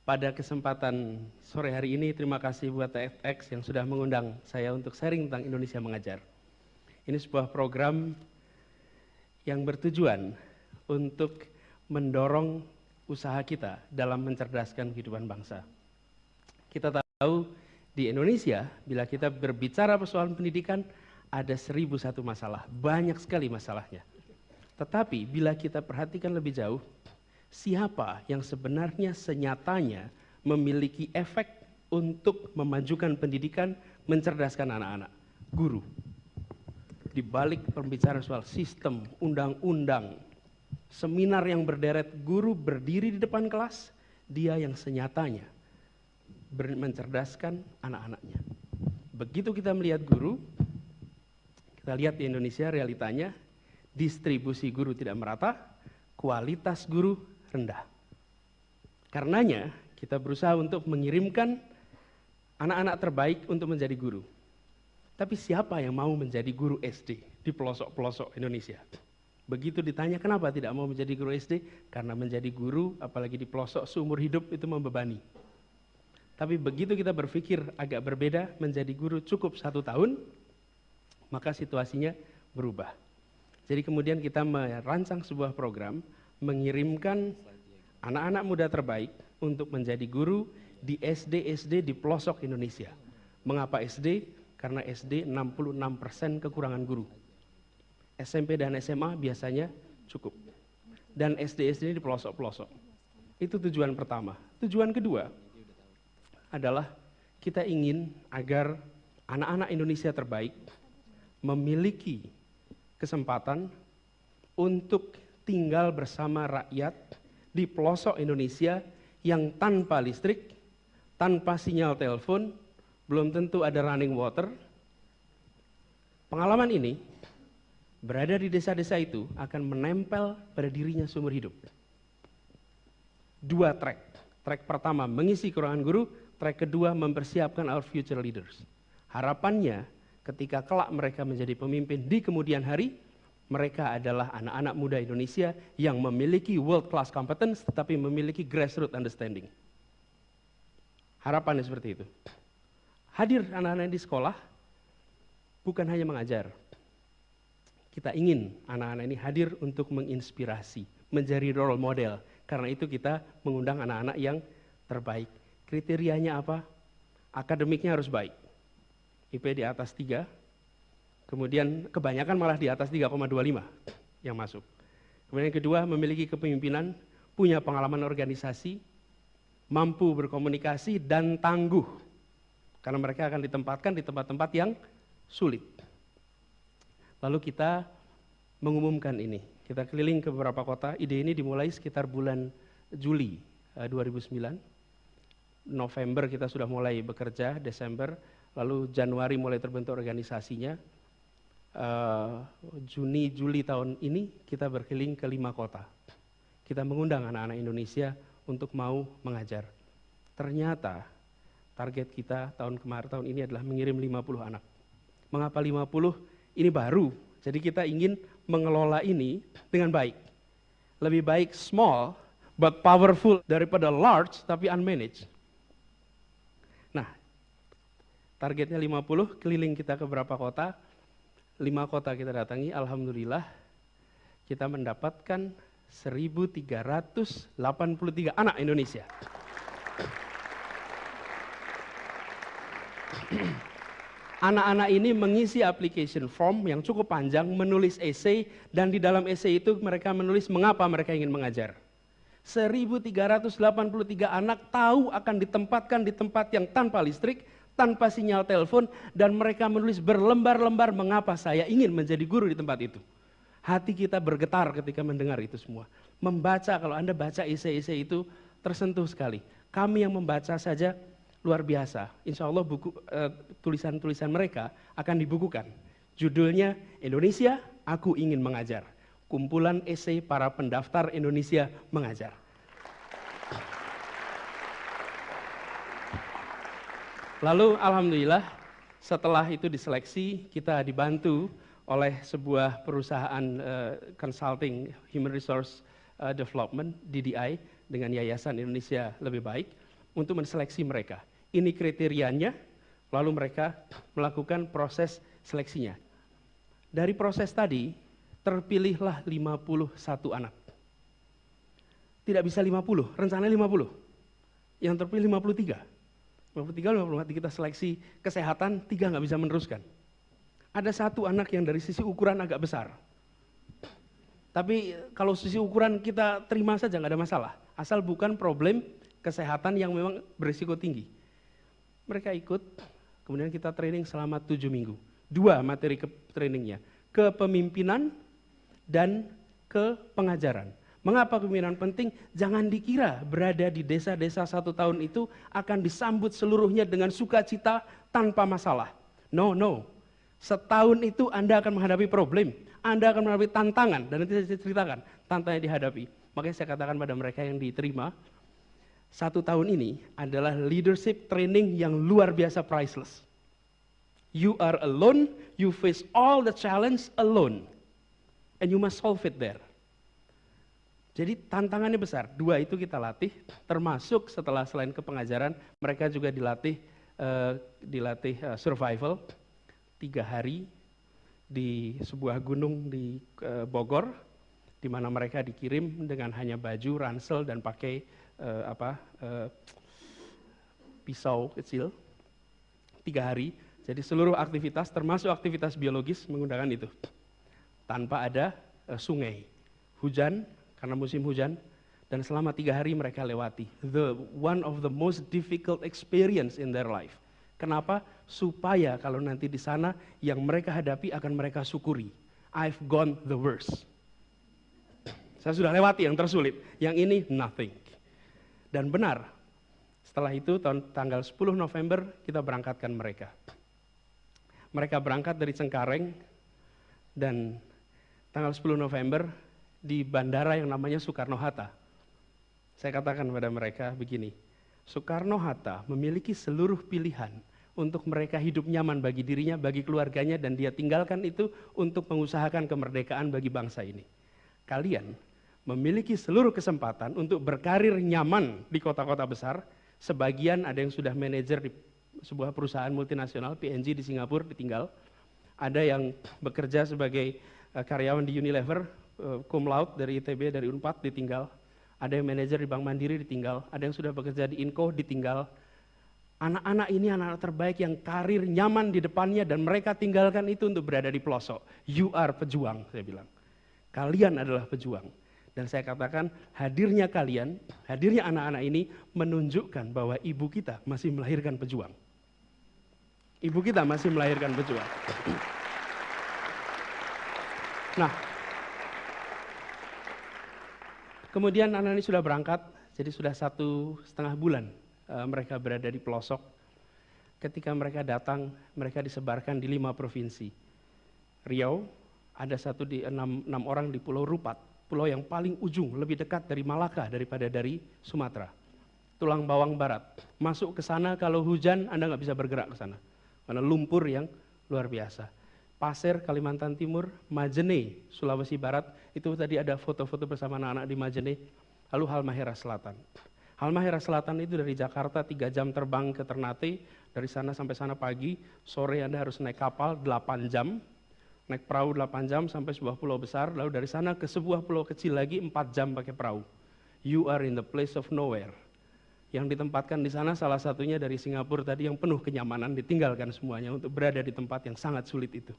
Pada kesempatan sore hari ini, terima kasih buat TEDx yang sudah mengundang saya untuk sharing tentang Indonesia Mengajar. Ini sebuah program yang bertujuan untuk mendorong usaha kita dalam mencerdaskan kehidupan bangsa. Kita tahu di Indonesia, bila kita berbicara persoalan pendidikan, ada 1001 masalah, banyak sekali masalahnya. Tetapi bila kita perhatikan lebih jauh, siapa yang sebenarnya senyatanya memiliki efek untuk memajukan pendidikan, mencerdaskan anak-anak? Guru. Di balik pembicaraan soal sistem, undang-undang, seminar yang berderet, guru berdiri di depan kelas, dia yang senyatanya mencerdaskan anak-anaknya. Begitu kita melihat guru, kita lihat di Indonesia realitanya, distribusi guru tidak merata, kualitas guru rendah. Karenanya kita berusaha untuk mengirimkan anak-anak terbaik untuk menjadi guru. Tapi siapa yang mau menjadi guru SD di pelosok-pelosok Indonesia? Begitu ditanya kenapa tidak mau menjadi guru SD? Karena menjadi guru apalagi di pelosok seumur hidup itu membebani. Tapi begitu kita berpikir agak berbeda, menjadi guru cukup 1 tahun, maka situasinya berubah. Jadi kemudian kita merancang sebuah program, mengirimkan anak-anak muda terbaik untuk menjadi guru di SD-SD di pelosok Indonesia. Mengapa SD? Karena SD 66% kekurangan guru. SMP dan SMA biasanya cukup. Dan SD-SD ini di pelosok-pelosok. Itu tujuan pertama. Tujuan kedua adalah kita ingin agar anak-anak Indonesia terbaik memiliki kesempatan untuk tinggal bersama rakyat di pelosok Indonesia yang tanpa listrik, tanpa sinyal telepon, belum tentu ada running water. Pengalaman ini berada di desa-desa itu akan menempel pada dirinya seumur hidup. 2 track. Track pertama mengisi kekurangan guru, track kedua mempersiapkan our future leaders. Harapannya ketika kelak mereka menjadi pemimpin di kemudian hari, mereka adalah anak-anak muda Indonesia yang memiliki world class competence tetapi memiliki grassroots understanding. Harapannya seperti itu. Hadir anak-anak di sekolah bukan hanya mengajar. Kita ingin anak-anak ini hadir untuk menginspirasi, menjadi role model. Karena itu kita mengundang anak-anak yang terbaik. Kriterianya apa? Akademiknya harus baik. IP di atas 3, kemudian kebanyakan malah di atas 3,25 yang masuk. Kemudian yang kedua, memiliki kepemimpinan, punya pengalaman organisasi, mampu berkomunikasi, dan tangguh. Karena mereka akan ditempatkan di tempat-tempat yang sulit. Lalu kita mengumumkan ini. Kita keliling ke beberapa kota, ide ini dimulai sekitar bulan Juli 2009. November kita sudah mulai bekerja, Desember, lalu Januari mulai terbentuk organisasinya. Juni, Juli tahun ini kita berkeliling ke 5 kota. Kita mengundang anak-anak Indonesia untuk mau mengajar. Ternyata target kita tahun ini adalah mengirim 50 anak. Mengapa 50? Ini baru, jadi kita ingin mengelola ini dengan baik. Lebih baik small but powerful daripada large tapi unmanaged. Nah, targetnya 50, keliling kita ke beberapa kota, 5 kota kita datangi, alhamdulillah kita mendapatkan 1.383 anak Indonesia. Anak-anak ini mengisi application form yang cukup panjang, menulis essay, dan di dalam essay itu mereka menulis mengapa mereka ingin mengajar. 1.383 anak tahu akan ditempatkan di tempat yang tanpa listrik, tanpa sinyal telepon, dan mereka menulis berlembar-lembar mengapa saya ingin menjadi guru di tempat itu. Hati kita bergetar ketika mendengar itu semua. Membaca, kalau Anda baca essay-essay itu tersentuh sekali. Kami yang membaca saja luar biasa. Insya Allah tulisan-tulisan mereka akan dibukukan. Judulnya Indonesia, Aku Ingin Mengajar. Kumpulan esai para pendaftar Indonesia mengajar. Lalu alhamdulillah setelah itu diseleksi, kita dibantu oleh sebuah perusahaan consulting human resource development DDI dengan Yayasan Indonesia Lebih Baik untuk menseleksi mereka. Ini kriterianya, lalu mereka melakukan proses seleksinya. Dari proses tadi, terpilihlah 51 anak. Tidak bisa 50, rencananya 50. Yang terpilih 53. 54 kita seleksi kesehatan, 3 nggak bisa meneruskan. Ada 1 anak yang dari sisi ukuran agak besar. Tapi kalau sisi ukuran kita terima saja, nggak ada masalah. Asal bukan problem kesehatan yang memang berisiko tinggi. Mereka ikut, kemudian kita training selama 7 minggu. 2 materi trainingnya, kepemimpinan dan kepengajaran. Mengapa kepemimpinan penting? Jangan dikira berada di desa-desa 1 tahun itu akan disambut seluruhnya dengan sukacita tanpa masalah. No. Setahun itu Anda akan menghadapi problem, Anda akan menghadapi tantangan, dan nanti saya ceritakan tantangan yang dihadapi. Makanya saya katakan pada mereka yang diterima, 1 tahun ini adalah leadership training yang luar biasa priceless. You are alone, you face all the challenge alone, and you must solve it there. Jadi tantangannya besar, 2 itu kita latih, termasuk setelah selain kepengajaran, mereka juga dilatih survival, 3 hari di sebuah gunung di Bogor, di mana mereka dikirim dengan hanya baju, ransel, dan pakai pisau kecil, 3 hari. Jadi seluruh aktivitas, termasuk aktivitas biologis, menggunakan itu. Tanpa ada sungai, hujan, karena musim hujan, dan selama 3 hari mereka lewati. One of the most difficult experience in their life. Kenapa? Supaya kalau nanti di sana yang mereka hadapi akan mereka syukuri. I've gone the worst. Saya sudah lewati yang tersulit, yang ini nothing. Dan benar, setelah itu tanggal 10 November kita berangkatkan mereka. Mereka berangkat dari Cengkareng, dan tanggal 10 November di bandara yang namanya Soekarno-Hatta. Saya katakan pada mereka begini, Soekarno-Hatta memiliki seluruh pilihan untuk mereka hidup nyaman bagi dirinya, bagi keluarganya, dan dia tinggalkan itu untuk mengusahakan kemerdekaan bagi bangsa ini. Kalian memiliki seluruh kesempatan untuk berkarir nyaman di kota-kota besar. Sebagian ada yang sudah manajer di sebuah perusahaan multinasional, P&G di Singapura, ditinggal. Ada yang bekerja sebagai karyawan di Unilever, cum laude dari ITB, dari Unpad, ditinggal. Ada yang manajer di Bank Mandiri, ditinggal. Ada yang sudah bekerja di Inco, ditinggal. Anak-anak ini anak-anak terbaik yang karir nyaman di depannya, dan mereka tinggalkan itu untuk berada di pelosok. You are pejuang, saya bilang. Kalian adalah pejuang. Dan saya katakan hadirnya kalian, hadirnya anak-anak ini menunjukkan bahwa ibu kita masih melahirkan pejuang. Ibu kita masih melahirkan pejuang. Nah, kemudian anak ini sudah berangkat, jadi sudah 1,5 bulan mereka berada di pelosok. Ketika mereka datang, mereka disebarkan di 5 provinsi. Riau, ada 6 orang di Pulau Rupat, pulau yang paling ujung, lebih dekat dari Malaka daripada dari Sumatera. Tulang Bawang Barat, masuk ke sana kalau hujan Anda nggak bisa bergerak ke sana, karena lumpur yang luar biasa. Pasir, Kalimantan Timur, Majene, Sulawesi Barat, itu tadi ada foto-foto bersama anak-anak di Majene. Lalu Halmahera Selatan. Halmahera Selatan itu dari Jakarta 3 jam terbang ke Ternate, dari sana sampai sana pagi, sore Anda harus naik kapal 8 jam, naik perahu 8 jam sampai sebuah pulau besar, lalu dari sana ke sebuah pulau kecil lagi 4 jam pakai perahu. You are in the place of nowhere. Yang ditempatkan di sana salah satunya dari Singapura tadi yang penuh kenyamanan, ditinggalkan semuanya untuk berada di tempat yang sangat sulit itu.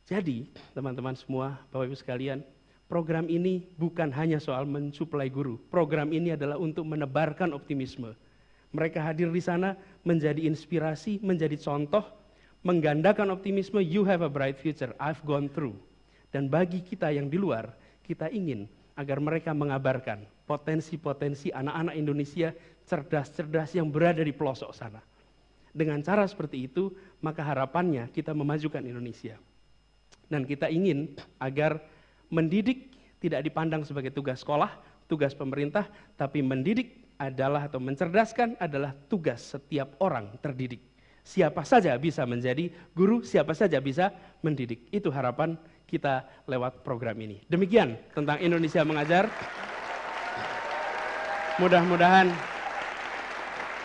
Jadi teman-teman semua, Bapak Ibu sekalian, program ini bukan hanya soal mensuplai guru. Program ini adalah untuk menebarkan optimisme. Mereka hadir di sana menjadi inspirasi, menjadi contoh, menggandakan optimisme. You have a bright future, I've gone through. Dan bagi kita yang di luar, kita ingin agar mereka mengabarkan potensi-potensi anak-anak Indonesia cerdas-cerdas yang berada di pelosok sana. Dengan cara seperti itu, maka harapannya kita memajukan Indonesia. Dan kita ingin agar mendidik tidak dipandang sebagai tugas sekolah, tugas pemerintah, tapi mendidik adalah atau mencerdaskan adalah tugas setiap orang terdidik. Siapa saja bisa menjadi guru, siapa saja bisa mendidik. Itu harapan kita lewat program ini. Demikian tentang Indonesia Mengajar. Mudah-mudahan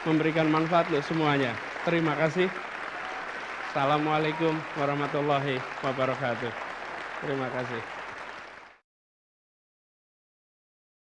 memberikan manfaat untuk semuanya. Terima kasih. Assalamualaikum warahmatullahi wabarakatuh. Terima kasih.